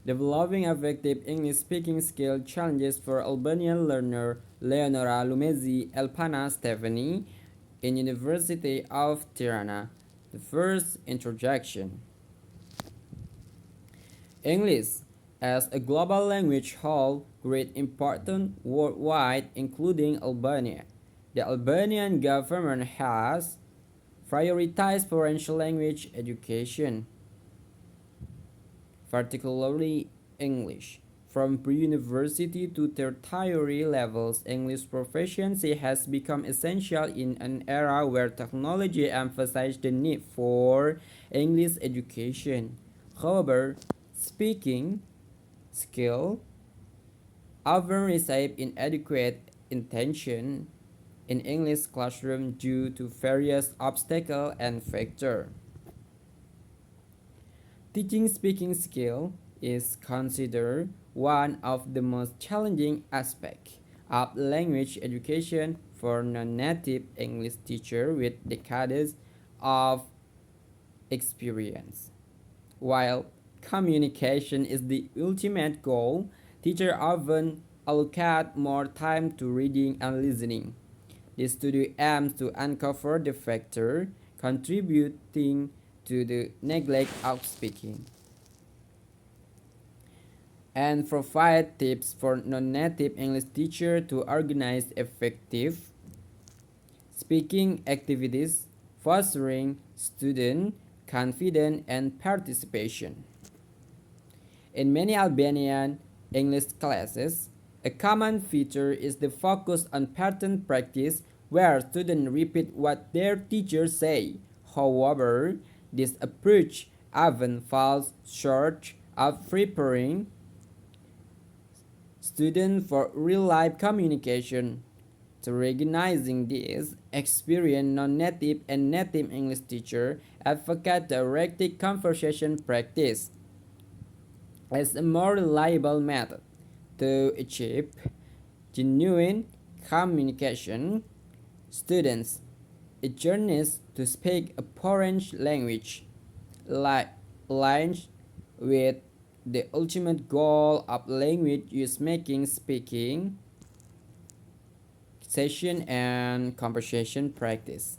Developing effective English-speaking skill challenges for Albanian learner Leonora Lumezi Elpana Stephanie in University of Tirana. The first introduction. English as a global language holds great importance worldwide, including Albania. The Albanian government has prioritized foreign language education, particularly English. From pre-university to tertiary levels, English proficiency has become essential in an era where technology emphasizes the need for English education. However, speaking skill often receive inadequate attention in English classroom due to various obstacles and factors. Teaching speaking skill is considered one of the most challenging aspects of language education for non-native English teachers with decades of experience. While communication is the ultimate goal, teachers often allocate more time to reading and listening. This study aims to uncover the factors contributing to the neglect of speaking and provide tips for non-native English teachers to organize effective speaking activities, fostering student confidence and participation. In many Albanian English classes, a common feature is the focus on pattern practice where students repeat what their teachers say. However, this approach often falls short of preparing students for real-life communication. To recognizing this, experienced non-native and native English teachers advocate direct conversation practice as a more reliable method to achieve genuine communication. Students journeys to speak a foreign language aligns with the ultimate goal of language use making speaking session and conversation practice,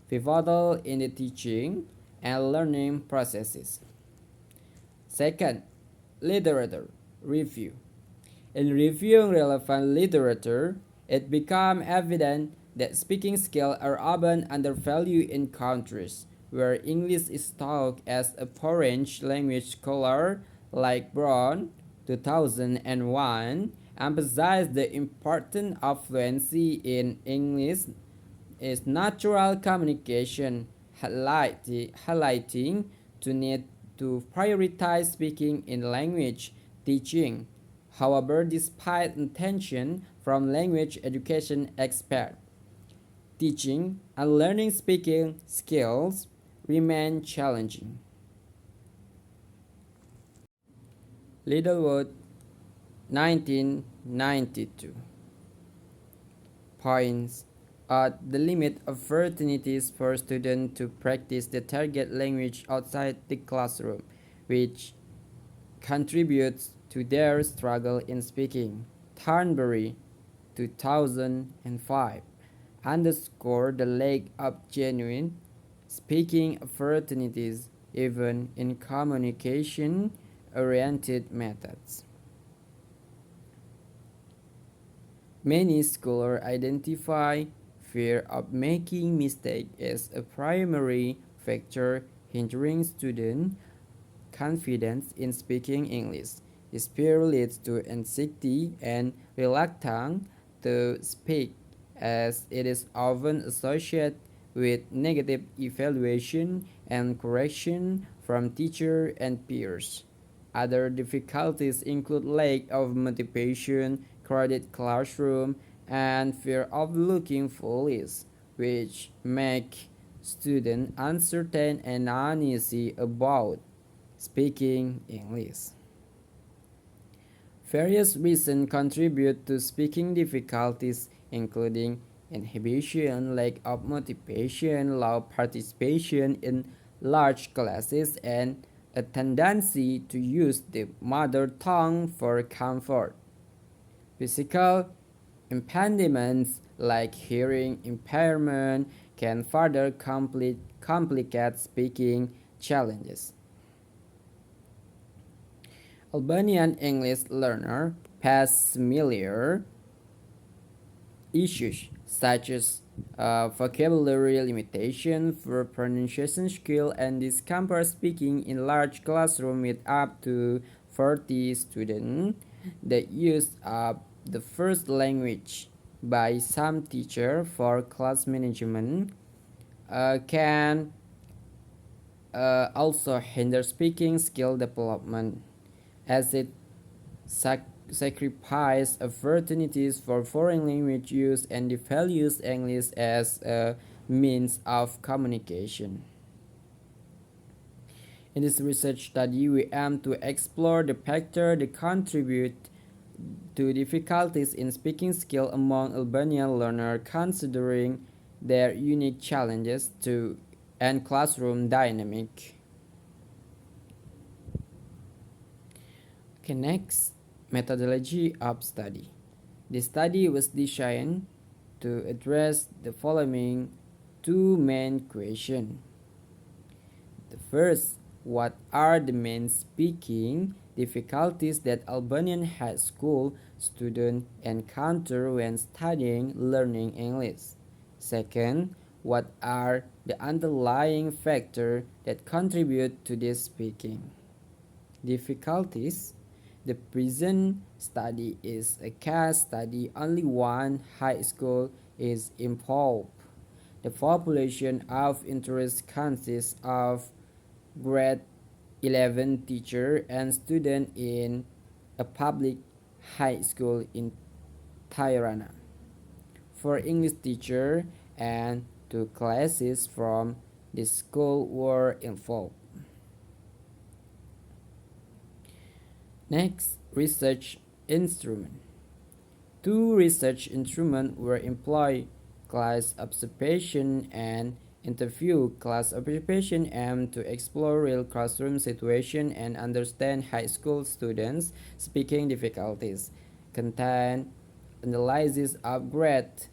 pivotal in the teaching and learning processes. Second, literature review. In reviewing relevant literature, it becomes evident that speaking skills are often undervalued in countries where English is taught as a foreign language. Scholar like Brown, 2001, emphasized the importance of fluency in English is natural communication, highlighting the need to prioritize speaking in language teaching. However, despite attention from language education experts, teaching and learning speaking skills remain challenging. Littlewood, 1992. Points at the limit of opportunities for students to practice the target language outside the classroom, which contributes to their struggle in speaking. Thornbury, 2005, underscore the lack of genuine speaking opportunities even in communication-oriented methods. Many scholars identify fear of making mistakes as a primary factor hindering student confidence in speaking English. This fear leads to anxiety and reluctance to speak, as it is often associated with negative evaluation and correction from teachers and peers. Other difficulties include lack of motivation, crowded classroom, and fear of looking foolish, which make students uncertain and uneasy about speaking English. Various reasons contribute to speaking difficulties, including inhibition, lack of motivation, low participation in large classes, and a tendency to use the mother tongue for comfort. Physical impediments like hearing impairment can further complicate speaking challenges. Albanian English learner face similar issues such as vocabulary limitation for pronunciation skill and discomfort speaking in large classroom with up to 40 students. The use of the first language by some teacher for class management can also hinder speaking skill development as it sacrifice opportunities for foreign language use and devalues English as a means of communication. In this research study, we aim to explore the factors that contribute to difficulties in speaking skill among Albanian learners, considering their unique challenges to and classroom dynamic. Okay, next, methodology of study. The study was designed to address the following two main questions. The first, what are the main speaking difficulties that Albanian high school students encounter when studying learning English? Second, what are the underlying factors that contribute to this speaking difficulties? The present study is a case study. Only one high school is involved. The population of interest consists of grade 11 teacher and student in a public high school in Tirana. 4 English teacher and 2 classes from the school were involved. Next, research instrument. 2 research instruments were employed: class observation and interview. Class observation aimed to explore real classroom situation and understand high school students' speaking difficulties. Content analysis of grade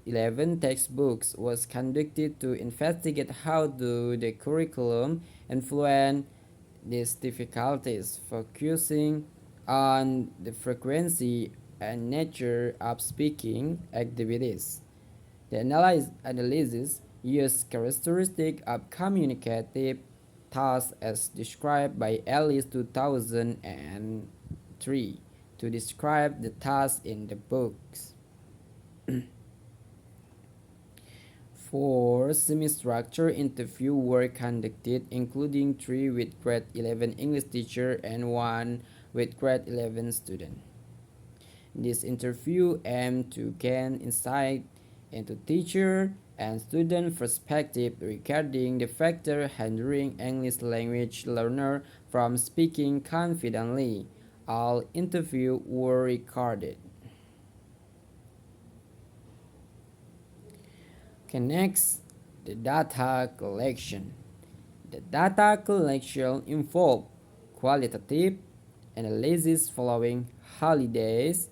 11 textbooks was conducted to investigate how do the curriculum influence these difficulties, focusing on the frequency and nature of speaking activities. The analysis used characteristics of communicative tasks as described by Ellis 2003 to describe the tasks in the books. 4 semi-structured interviews were conducted, including 3 with grade 11 English teacher and 1 with grade 11 student. This interview aimed to gain insight into teacher and student perspective regarding the factor hindering English language learner from speaking confidently. All interviews were recorded. Okay, next, the data collection. The data collection involved qualitative analysis following Holidays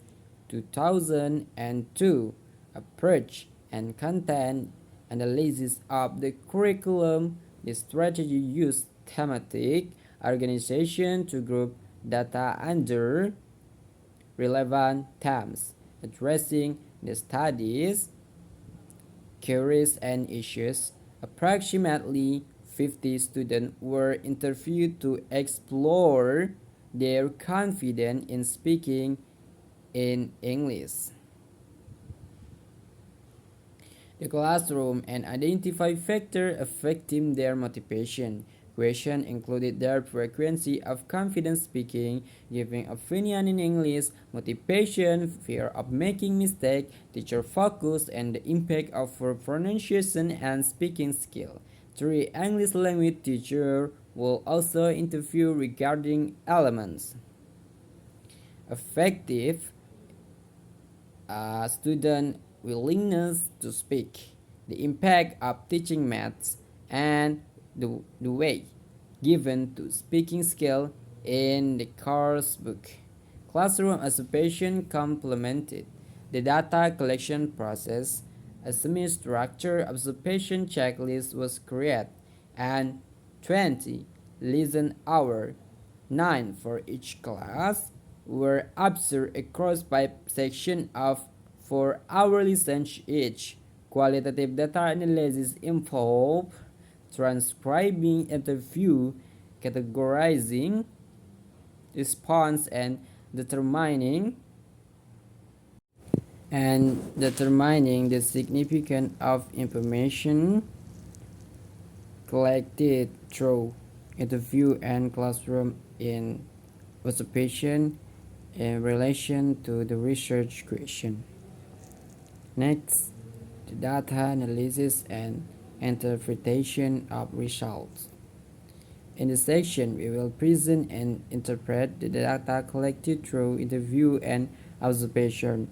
2002 approach and content analysis of the curriculum. The strategy used thematic organization to group data under relevant themes, addressing the study's queries and issues. Approximately 50 students were interviewed to explore their confidence in speaking in English. The classroom and identify factors affecting their motivation. Questions included their frequency of confident speaking, giving opinion in English, motivation, fear of making mistake, teacher focus, and the impact of pronunciation and speaking skill. 3 English language teacher will also interview regarding elements. Effective student willingness to speak, the impact of teaching maths, and the way given to speaking skill in the course book. Classroom observation complemented the data collection process. A semi-structured observation checklist was created and 20 lesson hours, 9 for each class, were observed across 5 sections of 4-hour lessons each. Qualitative data analysis involved transcribing interview, categorizing response, determining determining the significance of information collected through interview and classroom in observation in relation to the research question. Next, the data analysis and interpretation of results. In this section, we will present and interpret the data collected through interview and observation.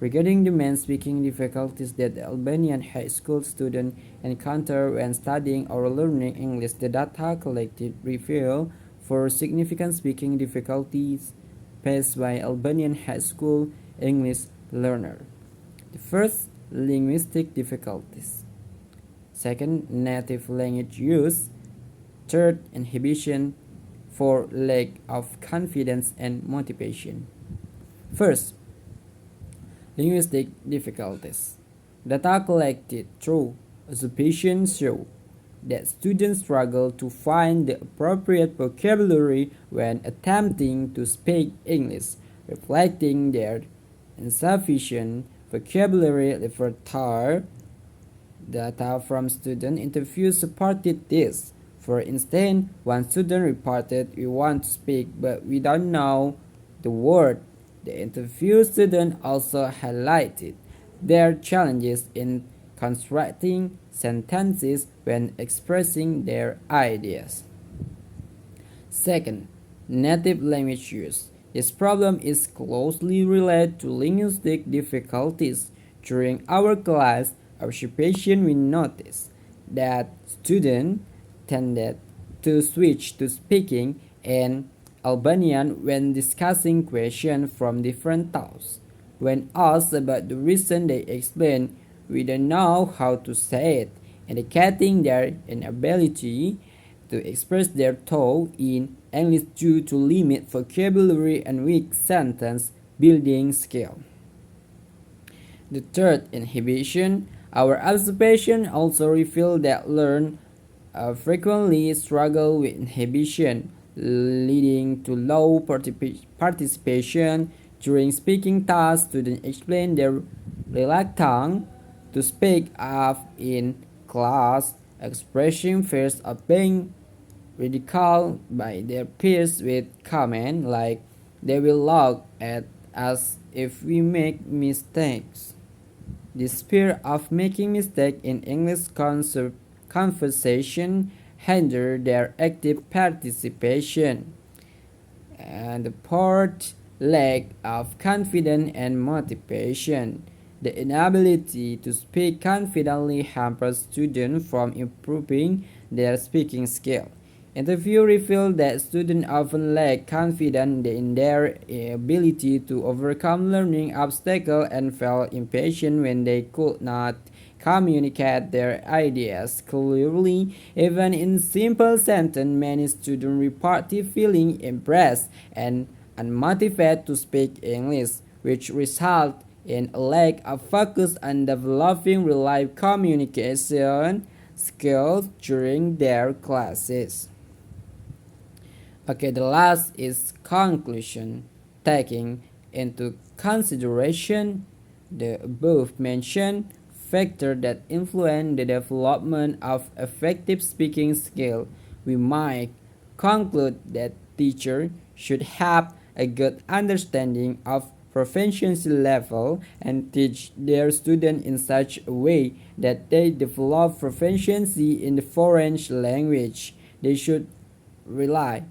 Regarding the main speaking difficulties that the Albanian high school students encounter when studying or learning English, the data collected reveal 4 significant speaking difficulties faced by Albanian high school English learner. The first, linguistic difficulties. Second, native language use. Third, inhibition. 4, lack of confidence and motivation. First, linguistic difficulties. Data collected through observation show that students struggle to find the appropriate vocabulary when attempting to speak English, reflecting their insufficient vocabulary repertoire. Data from student interviews supported this. For instance, one student reported, "We want to speak, but we don't know the word." The interview student also highlighted their challenges in constructing sentences when expressing their ideas. Second, native language use. This problem is closely related to linguistic difficulties. During our class observation, we noticed that students tended to switch to speaking in Albanian when discussing questions from different towns. When asked about the reason, they explained, "We don't know how to say it," indicating their inability to express their thought in English due to limited vocabulary and weak sentence building skill. The third, inhibition. Our observation also revealed that learners frequently struggle with inhibition, leading to low participation during speaking tasks. Students explain their reluctance to speak up in class, expressing fears of being ridiculed by their peers with comments like, "They will laugh at us if we make mistakes." This fear of making mistakes in English conversation hinder their active participation. And the fourth, lack of confidence and motivation. The inability to speak confidently hampers students from improving their speaking skill. Interview revealed that students often lack confidence in their ability to overcome learning obstacles and felt impatient when they could not communicate their ideas clearly. Even in simple sentences, many students report feeling embarrassed and unmotivated to speak English, which results in a lack of focus on developing reliable communication skills during their classes. Okay, the last is conclusion. Taking into consideration the above mentioned factors that influence the development of effective speaking skill, we might conclude that teachers should have a good understanding of proficiency level and teach their students in such a way that they develop proficiency in the foreign language. They should rely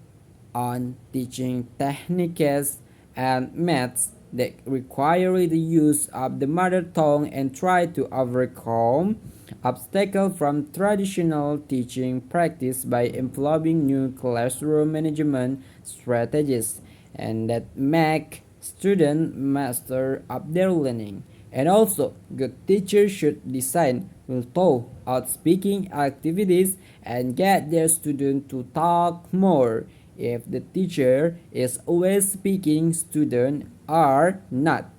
on teaching techniques and methods that require the use of the mother tongue and try to overcome obstacles from traditional teaching practice by employing new classroom management strategies and that make students master of their learning. And also, good teachers should design thorough out speaking activities and get their students to talk more. If the teacher is always speaking, students are not.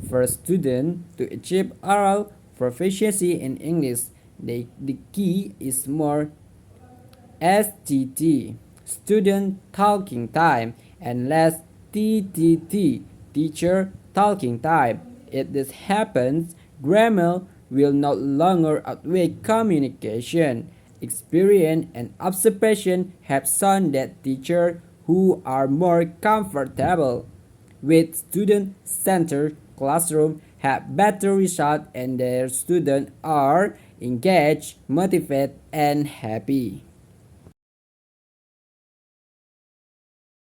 For students to achieve oral proficiency in English, the key is more STT, student talking time, and less TTT, teacher talking time. If this happens, grammar will no longer outweigh communication. Experience and observation have shown that teachers who are more comfortable with student-centered classroom have better results and their students are engaged, motivated, and happy.